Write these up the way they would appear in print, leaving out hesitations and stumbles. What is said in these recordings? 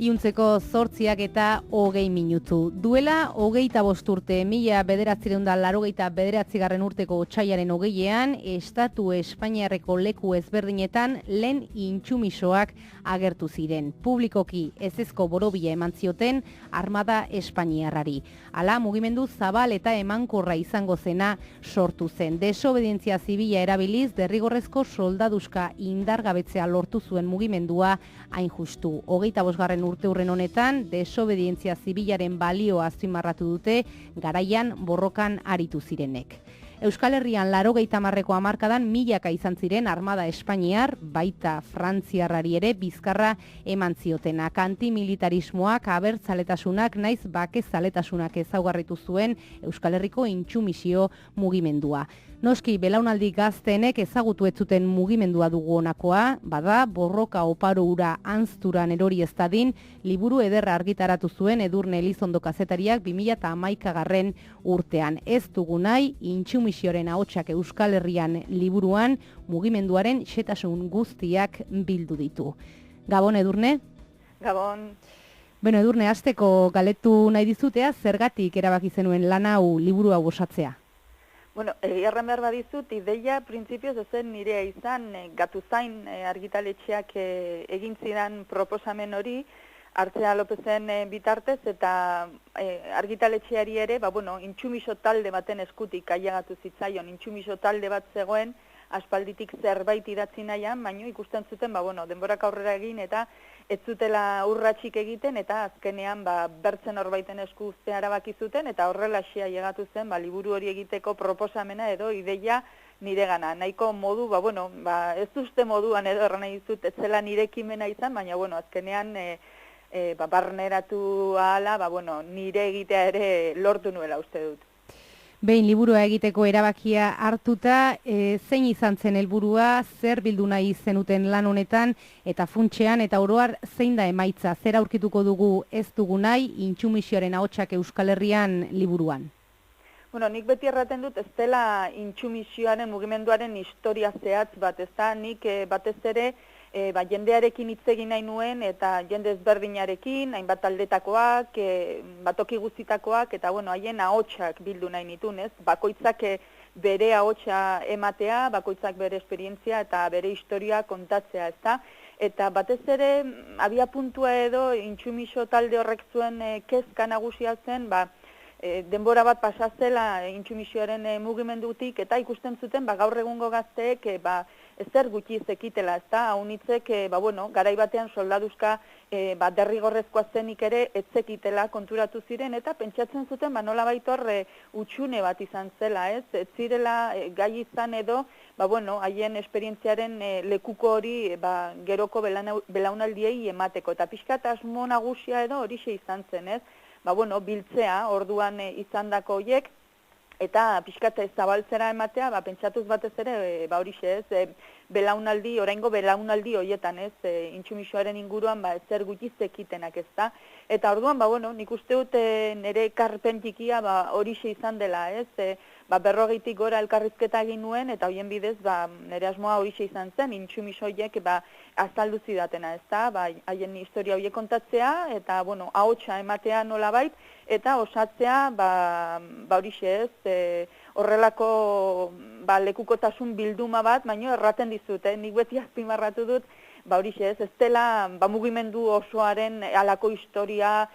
Iuntzeko 8:20 minutu. Duela 25 urte, 1989 urteko otsailaren 20ean, Estatu Espainiarreko leku ezberdinetan lehen intsumisoak agertu ziren. Publikoki ezezko borobila eman zioten Armada Espainiarrari. Hala, mugimendu zabal eta emankorra izango zena sortu zen. Desobedientzia zibila erabiliz, derrigorrezko soldaduska indargabetzea lortu zuen mugimendua hain justu. 25. urte hurren honetan, desobedientzia zibilaren balioa azpimarratu dute garaian borrokan aritu zirenek. Euskal Herrian 80ko hamarkadan milaka izan ziren Armada Espainiar, baita Frantziarrari ere bizkarra eman ziotenak. Antimilitarismoak, abertzaletasunak, naiz bakezaletasunak ezaugarritu zuen Euskal Herriko intsumisio mugimendua. Noski, belaunaldi gazteenek ezagutu ez zuten mugimendua dugu honakoa, bada, borroka oparo ura anzturan erori ez dadin, liburu ederra argitaratu zuen Edurne Elizondo kazetariak 2011 urtean. Ez dugu nahi, intsumisioaren ahotsak Euskal Herrian liburuan mugimenduaren xetasun guztiak bildu ditu. Gabon, Edurne? Gabon. Beno, Edurne, hasteko galetu nahi dizutea, zergatik erabaki zenuen lan hau liburu hau osatzea? Bueno, erran behar badizut, ideia printzipioz ezen nirea izan, Gatuzain argitaletxeak egin zidan proposamen hori, Artzea Lopezen bitartez, eta argitaletxeari ere, intsumiso talde baten eskutik ailegatu zitzaion, intsumiso talde bat zegoen, aspalditik zerbait idatzi nahian, baina ikusten zuten, denborak aurrera egin, eta ez zutela urratsik egiten, eta azkenean bertzen horbaiten esku uztea erabaki zuten, eta horrelaxea ailegatu zen, liburu hori egiteko proposamena edo ideia niregana. Nahiko modu, ez uste moduan edo erran nahi dizut, ez zela nire ekimena izan, baina azkenean barneratu ahala, nire egitea ere lortu nuela uste dut. Behin liburua egiteko erabakia hartuta, zein izan zen helburua, zer bildu nahi zenuten lan honetan, eta funtsean eta oroar zein da emaitza, zer aurkituko dugu ez dugu nahi intsumisioaren ahotsak Euskal Herrian liburuan? Nik beti erraten dut ez dela intsumisioaren mugimenduaren historia zehatz bat, ez da, nik batez ere jendearekin hitz egin nahi nuen, eta jende ezberdinarekin, hainbat aldetakoak, toki guztitakoak, eta haien ahotsak bildu nahi nitun, ez? Bakoitzak bere ahotsa ematea, bakoitzak bere esperientzia eta bere historia kontatzea, ez da? Eta batez ere, abia puntua edo, intsumiso talde horrek zuen kezka nagusia zen, denbora bat pasazela intsumisioaren mugimendutik, eta ikusten zuten, gaur egungo gazteek, ezer gutxi zekitela, ez da, haunitzek, garai batean soldaduzka derrigorrezkoa zenik ere ez zekitela konturatu ziren, eta pentsatzen zuten, nola baitor utxune bat izan zela, ez zirela gai izan edo, haien esperientziaren lekuko hori geroko belaunaldiei emateko, eta pixkat asmo nagusia edo horixe izan zen, ez? Biltzea, orduan izandako horiek, eta pixkat zabaltzera ematea, pentsatuz batez ere, horixe ez, oraingo belaunaldi horietan ez, intsumisoaren inguruan zer gutxi zekitenak ez da. Eta orduan, nik uste dut nire ekarpen txikia horixe izan dela ez, 40 gora elkarrizketa egin nuen, eta horien bidez nire asmoa horixe izan zen, intsumiso horiek azaldu zidatena ez da, haien historia horiek kontatzea, eta ahotsa ematea nolabait, eta osatzea horixe ez, horrelako lekukotasun bilduma bat, baina erraten dizut, nik beti azpimarratu dut, horixe ez dela mugimendu osoaren halako historia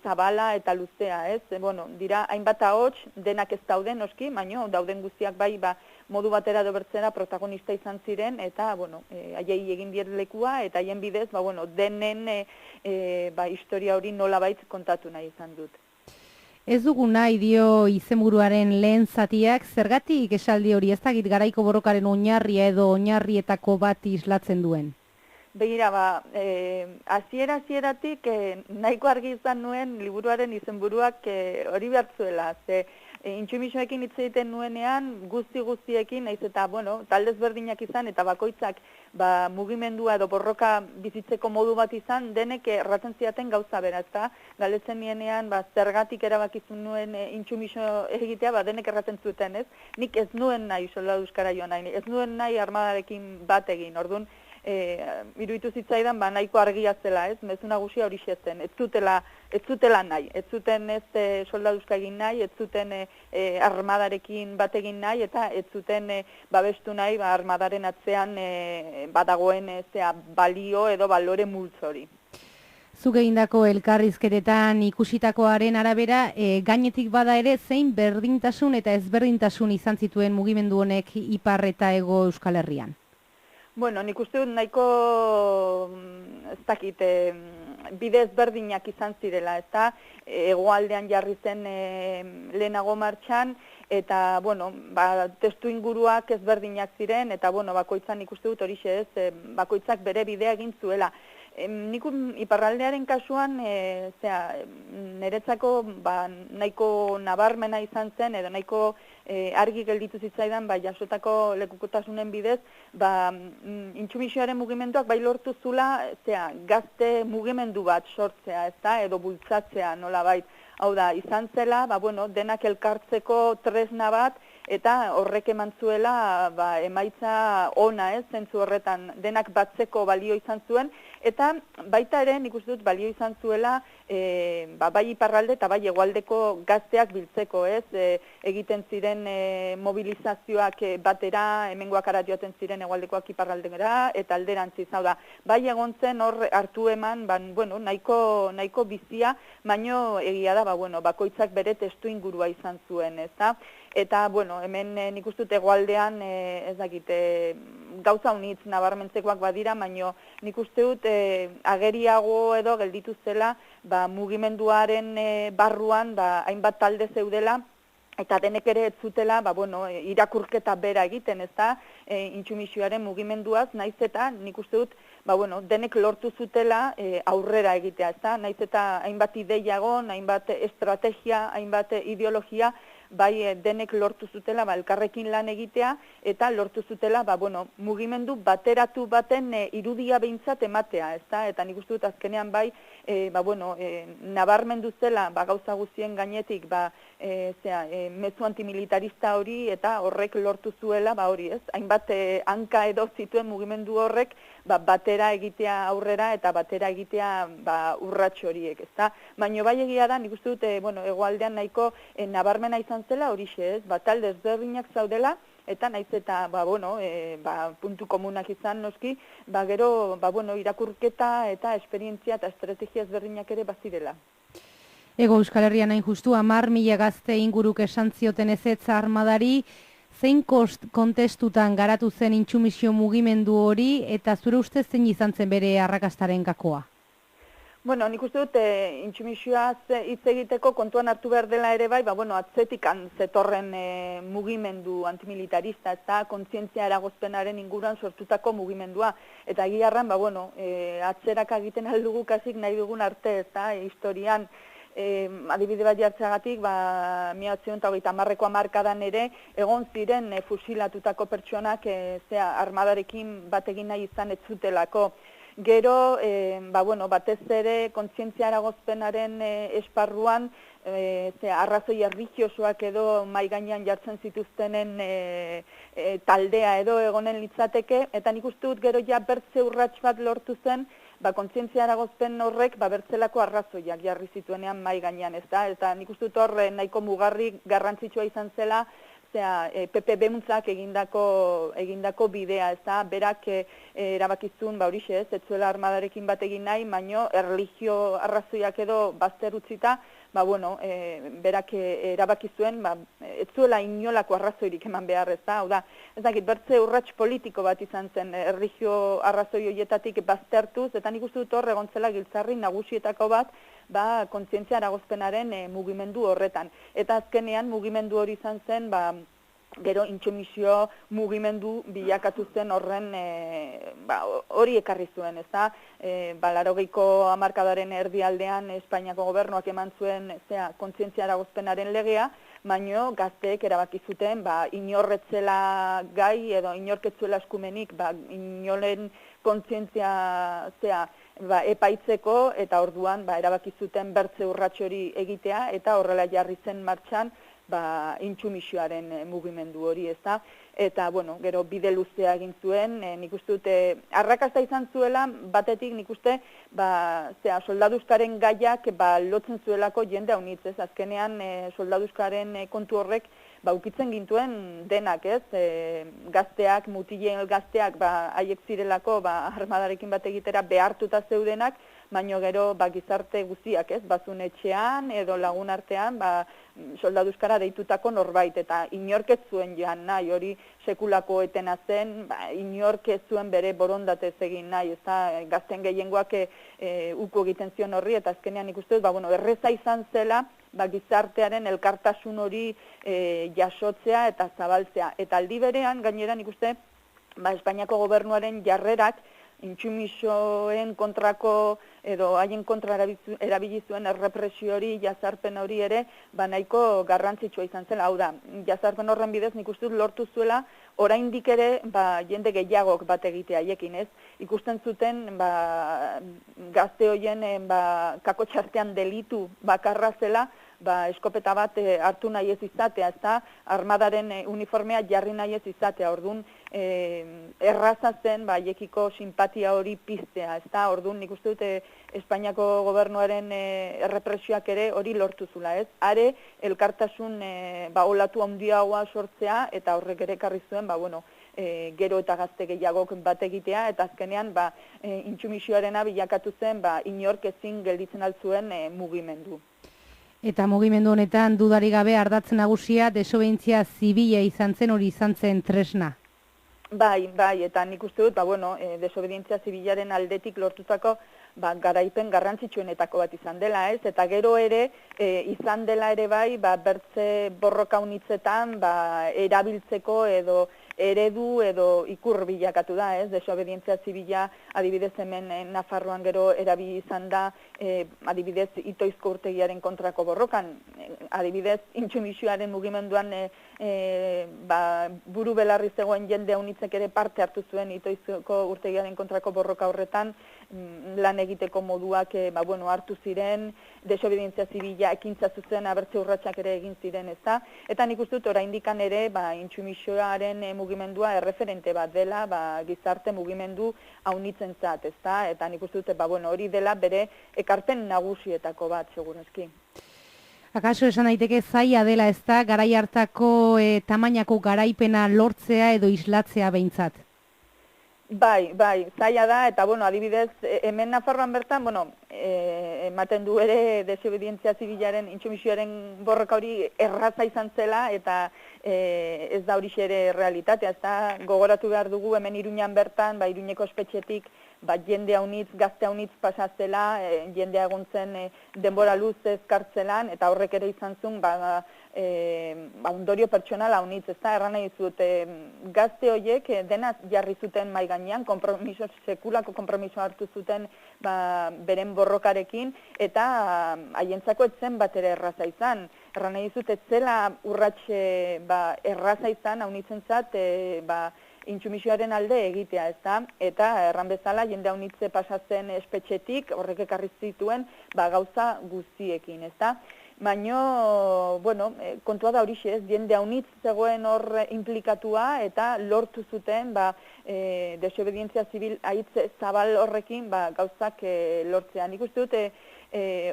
zabala eta luzea, ez? Dira, hainbat ahots, denak ez dauden noski, baina dauden guztiak modu batera dobertzera protagonista izan ziren, eta, haiei egin diet lekua, eta haien bidez, denen historia hori nolabait kontatu nahi izan dut. Ez dugu nahi dio izenburuaren lehen zatiak, zergatik esaldi hori ez dakit garaiko borrokaren oinarria edo oinarrietako bat islatzen duen? Begira, hasieratik nahiko argi izan nuen liburuaren izenburuak hori behartzuela, ze intsumisoekin hitz egiten nuenean guztiekin, naiz eta, taldez berdinak izan, eta bakoitzak mugimendua edo borroka bizitzeko modu bat izan, denek erraten ziaten gauza bera, ezta? Galdetzen nienean, zergatik erabakizun nuen intsumiso egitea, denek erraten zuten, ez? Nik ez nuen nahi soldaduzkara joan nahi, ez nuen nahi armadarekin bat egin, orduan, iruditu zitzaidan nahiko argia zela, ez? Mezu nagusia hori zen, ez zutela nahi, ez zuten soldaduzka egin nahi, ez zuten armadarekin bat egin nahi, eta ez zuten babestu nahi armadaren atzean badagoen balio edo balore multzo hori. Zuk egindako elkarrizketetan ikusitakoaren arabera, gainetik bada ere zein berdintasun eta ezberdintasun izan zituen mugimendu honek Ipar eta Hego Euskal Herrian? Bueno, nik uste dut nahiko, ez dakit, bide ezberdinak izan zirela, ezta? Hegoaldean jarri zen lehenago martxan, eta, bueno, testu inguruak ezberdinak ziren, eta, bueno, bakoitzak nik uste dut horixe ez, bakoitzak bere bidea egin zuela. Nik iparraldearen kasuan, niretzako nahiko nabarmena izan zen, edo nahiko argi gelditu zitzaidan, jasotako lekukotasunen bidez, intsumisioaren mugimenduak lortu zula, gazte mugimendu bat sortzea, ezta, edo bultzatzea nolabait. Hau da, izan zela, denak elkartzeko tresna bat, eta horrek eman zuela emaitza ona, zentzu horretan denak batzeko balio izan zuen, eta baita ere nik uste dut balio izan zuela bai iparralde eta bai hegoaldeko gazteak biltzeko, egiten ziren mobilizazioak batera, hemengoak ara joaten ziren hegoaldekoak iparraldera, eta alderantziz, hau da, bai egon zen hor hartu eman, nahiko bizia, baino egia da, bakoitzak bere testu ingurua izan zuen, ezta? Eta, hemen nik uste dut hegoaldean, ez dakit, gauza unitz nabarmentzekoak badira, baino nik uste dut ageriago edo gelditu zela, mugimenduaren barruan, hainbat talde zeudela, eta denek ere ez zutela, irakurketa bera egiten, ezta, intsumisioaren mugimenduaz, naiz eta nik uste dut, denek lortu zutela aurrera egitea, ezta, naiz eta hainbat ideiagon, hainbat estrategia, hainbat ideologia, denek lortu zutela elkarrekin lan egitea, eta lortu zutela mugimendu bateratu baten irudia behintzat ematea, ezta? Eta nik uste dut azkenean nabarmendu zela gauza guztien gainetik mezu antimilitarista hori, eta horrek lortu zuela hori, ez? Hainbat hanka edo zituen mugimendu horrek batera egitea aurrera eta batera egitea urrats horiek, ezta? Baina bai egia da, nik uste dut hegoaldean nahiko nabarmena izan zela horixe, ez? Talde ezberdinak zaudela, eta naiz eta puntu komunak izan noski, gero irakurketa eta esperientzia eta estrategia ezberdinak ere bazirela. Hego Euskal Herrian hain justu 10.000 gazte inguruk esan zioten ezetza armadari, zein kontestutan garatu zen intsumisio mugimendu hori, eta zure ustez zein izan zen bere arrakastaren gakoa? Nik uste dut intsumisioaz hitz egiteko kontuan hartu behar dela ere atzetikan zetorren mugimendu antimilitarista, eta kontzientzia eragozpenaren inguruan sortutako mugimendua. Eta egiarran, atzerak egiten aldugu kasik nahi dugun arte, eta historian, adibide bat jartzeagatik, 1930ko hamarkadan ere, egon ziren fusilatutako pertsonak armadarekin bat egin nahi izan ez zutelako. Gero, batez ere, kontzientzia eragozpenaren esparruan, arrazoi erlijiosoak edo mai gainean jartzen zituztenen taldea edo egonen litzateke, eta nik uste dut gero bertze urrats bat lortu zen, kontzientzia eragozpen horrek bertzelako arrazoiak jarri zituenean mai gainean, ezta? Eta nik uste dut hor nahiko mugarri garrantzitsua izan zela, PP Bemuntzak egindako bidea, ezta? Berak erabakizun, horixe ez, ez zuela armadarekin bat egin nahi, baino erlijio arrazoiak edo bazter utzita, berak erabaki zuen, ez zuela inolako arrazoirik eman behar, ezta? Hau da, ez dakit, bertze urrats politiko bat izan zen erlijio arrazoi horietatik baztertuz, eta nik uste dut hor egon zela giltzarri nagusietako bat, kontzientzia eragozpenaren mugimendu horretan. Eta azkenean mugimendu hori izan zen, gero intsumisio mugimendu bilakatu zen horren hori ekarri zuen, ezta? 80ko hamarkadaren erdialdean Espainiako gobernuak eman zuen kontzientzia eragozpenaren legea, baino gazteek erabaki zuten inorretzela gai edo inorketzuela eskumenik inoren kontzientzia epaitzeko, eta orduan erabaki zuten bertze urrats hori egitea, eta horrela jarri zen martxan intsumisioaren mugimendu hori, ezta? eta, bueno, gero bide luzea egin zuen, nik uste dute, arrakasta izan zuela, batetik nik uste, soldaduzkaren gaiak lotzen zuelako jende haunitz, ez? Azkenean soldaduzkaren kontu horrek ukitzen gintuen denak, ez? Gazteak, mutilen gazteak, haiek zirelako armadarekin bat egitera behartuta zeudenak, baino gero gizarte guztiak, ez? Bazun etxean edo lagun artean, soldaduzkara deitutako norbait, eta inork ez zuen joan nahi, hori sekulako etena zen, inork ez zuen bere borondatez egin nahi, ez gazten gehiengoak uko egiten zion horri, eta azkenean ikusten dut, erreza izan zela, gizartearen elkartasun hori jasotzea eta zabaltzea. Eta aldi berean, gainera nik uste, Espainiako gobernuaren jarrerak, intsumisoen kontrako edo haien kontra erabili zuen errepresio hori, jazarpen hori ere, nahiko garrantzitsua izan zela. Hau da, jazarpen horren bidez nik uste lortu zuela, oraindik ere jende gehiagok bat egitea haiekin, ez? Ikusten zuten gazte horien kakotxartean delitu bakarra zela, eskopeta bat hartu nahi ez izatea, ez da, armadaren uniformea jarri nahi ez izatea, orduan erraza zen haiekiko simpatia hori piztea, ez da, orduan nik uste dute Espainiako gobernuaren errepresioak ere hori lortu zula, ez? Are, elkartasun olatu handiagoa sortzea, eta horrek ere ekarri zuen, gero eta gazte gehiagok bat egitea, eta azkenean intsumisioarena bilakatu zen inork ezin gelditzen altzuen mugimendu. Eta mugimendu honetan dudari gabe ardatz nagusia desobedientzia zibila izan zen, hori izan zen tresna. Bai, eta nik uste dut, desobedientzia zibilaren aldetik lortutako garaipen garrantzitsuenetako bat izan dela, ez? Eta gero ere, izan dela ere bertze borroka unitzetan, erabiltzeko edo eredu edo ikur bilakatu da, ez? Desobedientzia zibila, adibidez hemen Nafarroan gero erabili izan da, adibidez Itoizko urtegiaren kontrako borrokan, adibidez intsumisioaren mugimenduan buru belarri zegoen jende haunitzek ere parte hartu zuen Itoizko urtegiaren kontrako borroka horretan, lan egiteko moduak hartu ziren, desobedientzia zibila ekintza zuzen abertze urratsak ere egin ziren, ezta? Eta nik uste dut oraindikan ere intsumisioaren mugimendua erreferente bat dela, gizarte mugimendu haunitzentzat, ezta? Eta nik uste dut hori dela bere ekarpen nagusietako bat, segurazki. Akaso esan daiteke zaila dela, ezta, garai hartako tamainako garaipena lortzea edo islatzea behintzat? Bai, zaila da, eta adibidez, hemen Nafarroan bertan, ematen du ere desobedientzia zibilaren, intsumisioaren borroka hori erraza izan zela, eta ez da hori ere realitatea, ez da gogoratu behar dugu hemen Iruñan bertan, Iruñeko espetxetik, jende haunitz, gazte haunitz pasazela, jendea egon zen denbora luzez kartzelan, eta horrek ere izan zuen, ondorio pertsonal haunitz, ez da, erran nahi zut, gazte horiek dena jarri zuten mai gainean, sekulako konpromiso hartu zuten beren borrokarekin, eta haientzako etzen bat ere erraza izan. Erran nahi zut, etzela urratxe erraza izan, haunitzentzat, intsumisioaren alde egitea, ez da? Eta erran bezala, jende haunitze pasatzen espetxetik, horrek ekarri zituen, gauza guztiekin, ez da? Baina, kontua da horixe, ez, jende haunitz zegoen hor implikatua eta lortu zuten desobedientzia zibil haitz zabal horrekin gauzak lortzea. Nik uste dute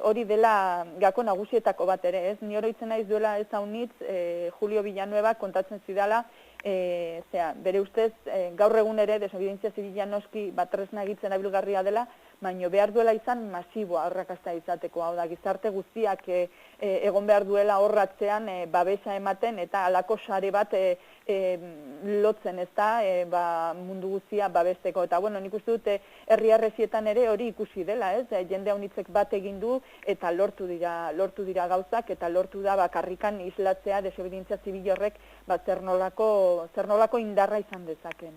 hori dela gako nagusietako bat ere, ez? Ni oroitzen naiz duela ez haunitz, Julio Villanueva kontatzen zidala, bere ustez gaur egun ere desobedientzia zibila noski tresna egitzen abilgarria dela, baino behar duela izan masiboa arrakasta izateko, hau da, gizarte guztiak egon behar duela horratzean babesa ematen eta halako sare bat lotzen, ez da, mundu guztia babesteko. Eta, nik uste dute herri arrezietan ere hori ikusi dela, ez? Jende haunitzek bat egin du eta lortu dira gauzak eta lortu da bakarrikan islatzea desobedientzia zibil horrek zer nolako indarra izan dezaken.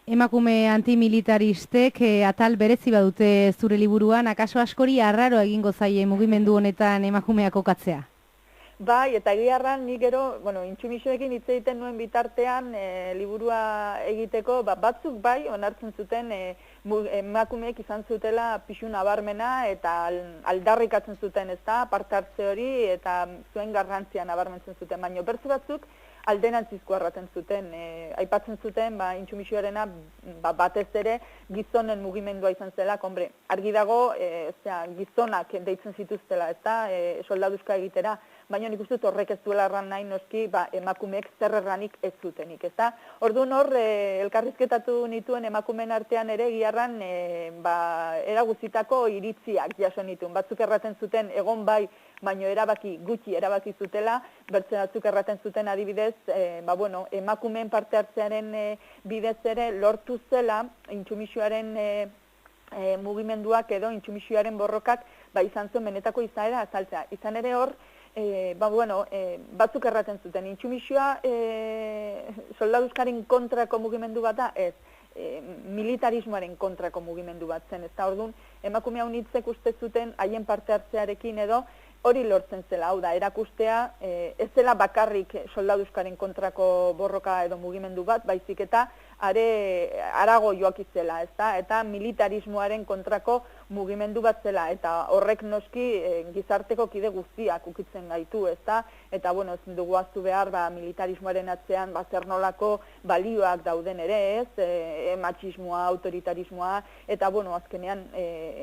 Emakume antimilitaristek atal berezi badute zure liburuan, akaso askori arraro egingo zaie mugimendu honetan emakumeak kokatzea? Bai, eta egiarran nik gero, intsumisioekin hitz egiten nuen bitartean liburua egiteko, batzuk bai, onartzen zuten emakumeek izan zutela pixu nabarmena eta aldarrikatzen zuten, ez da, parte hartze hori eta zuen garrantzia nabarmentzen zuten, baina bertze batzuk alderantzizkoa erraten zuten, aipatzen zuten, intsumisioarena batez ere gizonen mugimendua izan zela, hombre, argi dago, gizonak deitzen zituztela, soldaduzka egitera, baina nik uste dut horrek ez duela erran nahi noski, emakumeek zer erranik ez zutenik, ezta? Orduan hor, elkarrizketatu nituen emakumeen artean ere, giarran, era guztitako iritziak jaso nituen. Batzuk erraten zuten, egon bai, baino gutxi erabaki zutela, bertze batzuk erraten zuten adibidez, emakumeen parte hartzearen bidez ere lortu zela, intsumisioaren mugimenduak edo intsumisioaren borrokak, izan zuen benetako izaera azaltzea. Izan ere hor, batzuk erraten zuten, intsumisioa soldaduzkaren kontrako mugimendu bat da, ez, militarismoaren kontrako mugimendu bat zen, ez da, orduan, emakumea unitzek uste zuten haien parte hartzearekin edo hori lortzen zela, hau da, erakustea, ez zela bakarrik soldaduzkaren kontrako borroka edo mugimendu bat, baizik eta arago joakizela, ez da, eta militarismoaren kontrako mugimendu bat zela, eta horrek noski gizarteko kide guztiak ukitzen gaitu, ez da, eta, ez dugu aztu behar, militarismoaren atzean, zer nolako balioak dauden ere, ez, matxismoa, autoritarismoa, eta, azkenean,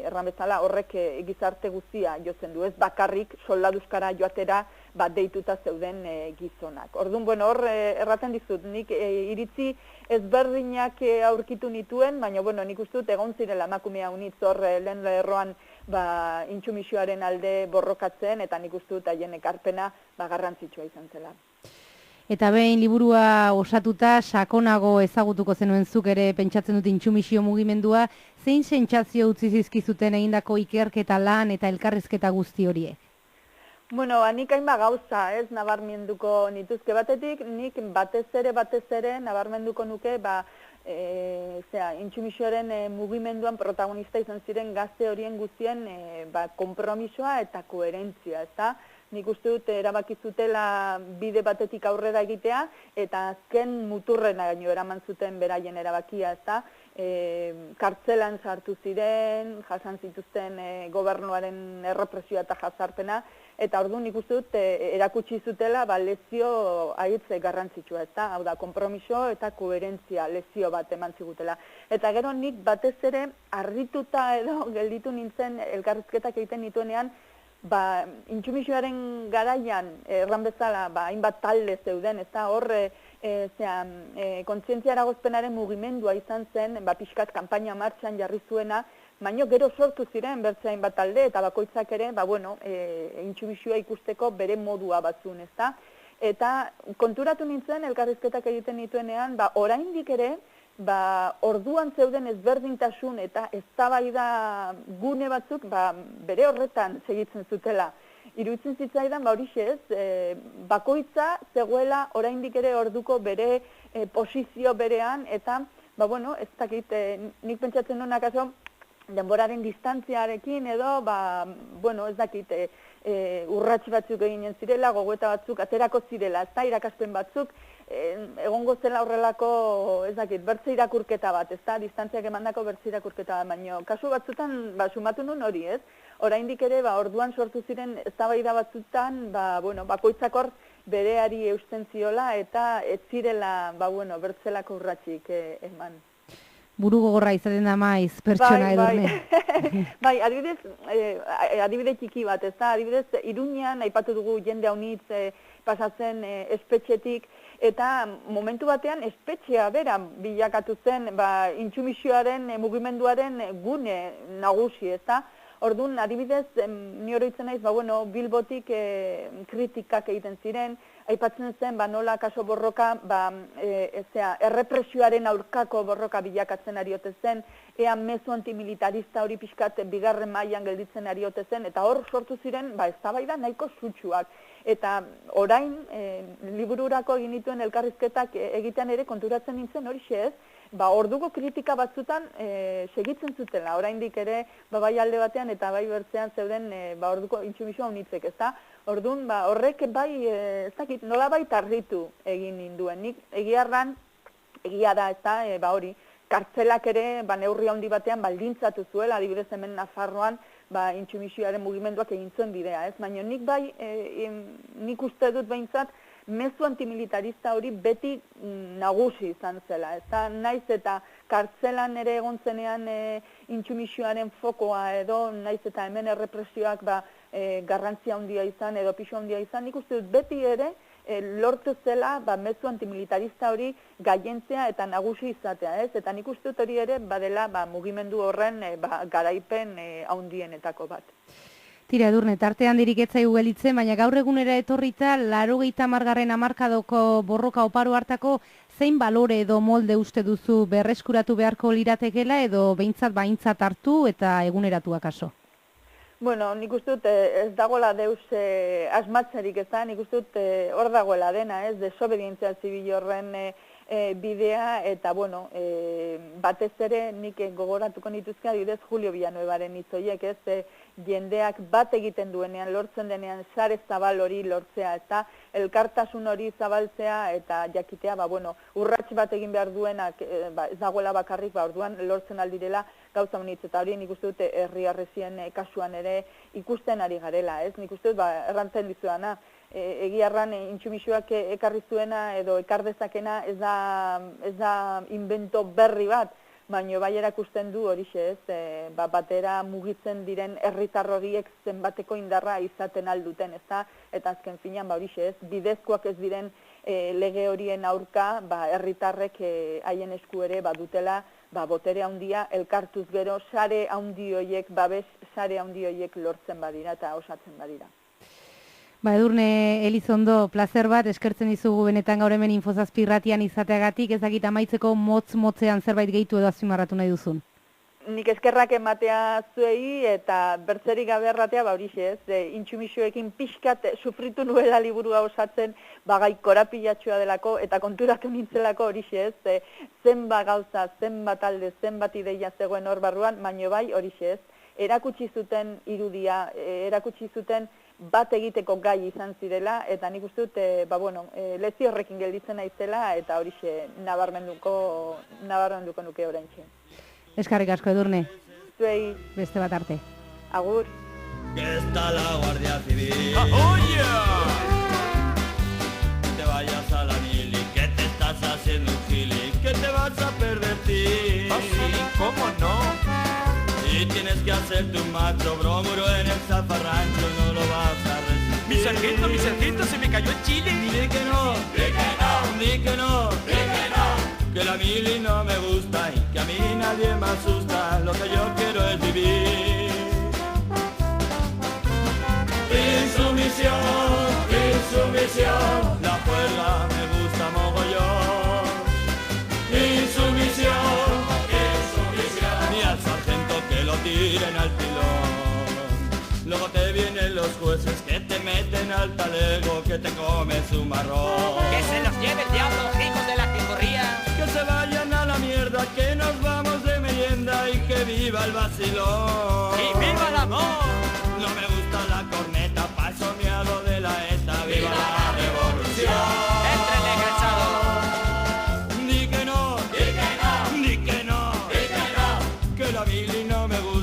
erran bezala, horrek gizarte guztia jotzen du, ez bakarrik soldaduzkara joatera deituta zeuden gizonak. Orduan, hor erraten dizut, nik iritzi ezberdinak aurkitu nituen, baina, nik uste dut egon zirela emakumea unitz hor lehen lerroan intsumisioaren alde borrokatzen, eta nik uste dut haien ekarpena garrantzitsua izan zela. Eta behin liburua osatuta, sakonago ezagutuko zenuen zuk ere pentsatzen dut intsumisio mugimendua, zein sentsazio utzi zizkizuten egindako ikerketa lan eta elkarrizketa guzti horiek? Nik hainba gauza, ez, nabarmenduko nituzke batetik, nik batez ere nabarmenduko nuke, intsumisioaren mugimenduan protagonista izan ziren gazte horien guztien konpromisoa eta koherentzia, ez da? Nik uste dut erabaki zutela bide batetik aurrera egitea, eta azken muturrena gaino eraman zuten beraien erabakia, ez da? Kartzelan sartu ziren, jasan zituzten gobernuaren errepresioa eta jazarpena, eta orduan nik uste dut erakutsi zutela lezio haitze garrantzitsua, ez da? Hau da, konpromiso eta koherentzia lezio bat eman zigutela. Eta gero nik batez ere harrituta edo gelditu nintzen elkarrizketak egiten nituenean, intsumisioaren garaian, erran bezala, hainbat talde zeuden, ez da, horre, kontzientzia eragozpenaren mugimendua izan zen, pixkat kanpaina martxan jarri zuena, baina gero sortu ziren bertze hainbat talde, eta bakoitzak ere, intsumisioa ikusteko bere modua batzun, ez da. Eta konturatu nintzen, elkarrizketak egiten nituenean, oraindik ere, orduan zeuden ezberdintasun eta eztabaida gune batzuk bere horretan segitzen zutela. Iruditzen zitzaidan, horixe ez, bakoitza zegoela oraindik ere orduko bere posizio berean, eta, ez dakit, nik pentsatzen nuen akaso, denboraren distantziarekin edo, ez dakit, urrats batzuk eginen zirela, gogoeta batzuk aterako zirela, ez da, irakaspen batzuk, egongo zela horrelako, ez dakit, bertze irakurketa bat, ez da, distantziak emandako bertze irakurketa bat, baina kasu batzutan, sumatu nun hori, ez? Oraindik ere, orduan sortu ziren eztabaida batzutan, bakoitzak hor bereari eusten ziola, eta ez zirela, bertzelako urratsik eman. Buru gogorra izaten da maiz, pertsona edurne. Adibide txiki bat, ez da, adibidez, Iruñean, aipatu dugu jende haunitz pasatzen espetxetik, eta momentu batean espetxea bera bilakatu zen intsumisioaren mugimenduaren gune nagusi, ez da? Orduan, adibidez, ni oroitzen naiz, Bilbotik kritikak egiten ziren, aipatzen zen, nola kaso borroka, errepresioaren aurkako borroka bilakatzen ariote zen, ea mezu antimilitarista hori pixkat bigarren mailan gelditzen ariote zen, eta hor sortu ziren, eztabaida nahiko sutsuak. Eta orain, libururako egin dituen elkarrizketak egitean ere konturatzen nintzen horixe ez, orduko kritika batzutan segitzen zutela, oraindik ere bai alde batean eta bai bertzean zeuden orduko intsumisioa unitzek, ez da? Orduan, horrek bai, ez dakit, nola bai tarritu egin ninduen. Nik egia da, ez da, hori, kartzelak ere neurri handi batean baldintzatu zuela, adibidez hemen Nafarroan, intsumisioaren mugimenduak egin zuen bidea, ez? Baina nik bai, nik uste dut behintzat, mezu antimilitarista hori beti nagusi izan zela. Eta naiz eta kartzelan ere egon zenean intsumisioaren fokoa edo, naiz eta hemen errepresioak garrantzia handia izan edo pisu handia izan, nik uste dut beti ere lortu zela mezu antimilitarista hori gaientzea eta nagusi izatea, ez? Eta nik uste dut hori ere badela mugimendu horren garaipen handienetako bat. Tira, Edurne, tartean dirik etzaigu gelitzen, baina gaur egunera etorrita, 80. hamarkadoko borroka oparo hartako, zein balore edo molde uste duzu berreskuratu beharko liratekela edo behintzat hartu eta eguneratu akaso? Bueno, nik uste dut ez dagoela deus asmatzerik ezan, nik uste dut hor dagoela dena, ez, desobedientzia zibil horren bidea, eta, bueno, batez ere nik gogoratuko nituzke adibidez Julio Villanuevaren hitzoiek, ez, jendeak bat egiten duenean, lortzen denean, sare zabal hori lortzea, eta elkartasun hori zabaltzea, eta jakitea, bueno, urrats bat egin behar duenak, ez dagoela bakarrik, orduan lortzen aldirela gauza honitz, eta hori nik uste dut herri harrezien kasuan ere ikusten ari garela, ez, nik uste dut errantzen dizuana, egiarran intsumisioak ekarri zuena edo ekar dezakena ez da invento berri bat, baina bai erakusten du horixe, ez, batera mugitzen diren herritar horiek zenbateko indarra izaten alduten, ezta, eta azken finean horixe, ez, bidezkoak ez diren lege horien aurka, herritarrek haien esku ere badutela, botere handia elkartuz gero sare handi horiek, babes sare handi horiek lortzen badira eta osatzen badira. Edurne Elizondo, plazer bat, eskertzen dizugu benetan gaur hemen Infozazpi irratian izateagatik, ezakit amaitzeko motz-motzean zerbait gehitu edo azpimarratu nahi duzun. Nik eskerrak ematea zuei eta bertzerik gabe erratea horixe, ez, intsumisioekin pixkat sufritu nuela liburua osatzen gai korapilatxua delako eta konturatu nintzelako horixe, ez, zenbat gauza, zenbat alde, zenbat ideia zegoen hor barruan, baino bai horixe, ez, erakutsi zuten irudia, erakutsi zuten bat egiteko gai izan zirela, eta nik uste dut, lezio horrekin gelditzen naizela, eta horixe nabarmenduko nuke oraintxe. Eskarrik asko, Edurne. Zuei. Beste bat arte. Agur. Que está la Guardia Civil. ¡Oye! Que te vayas a la mili, que te estás haciendo un gili, que te vas a pervertir. ¿Ah, sí? ¿Cómo no? Y tienes que hacerte un macho bromuro en el zafarrancho, no lo vas a resistir. Mi sargento, se me cayó el chile. Di que no, di que no, di que no, di que no, que la mili no me gusta y que a mí nadie me asusta, lo que yo quiero es vivir. Insumisión, insumisión, la fuerza me gusta mogollón. Insumisión, insumisión, ni al sargento que lo tiren al pilón. Luego te vienen los jueces que te meten al talego, que te comen su marrón. Que se los lleve el diablo, hijos de la que corría. Que se vayan a la mierda, que nos vamos de merienda y que viva el vacilón. ¡Y viva el amor! No me gusta la corneta, paso me hago de la ETA. ¡Viva la revolución! ¡Éntrele, cansado! Di que no, di que no, di que no, di que no, que la mili no me gusta.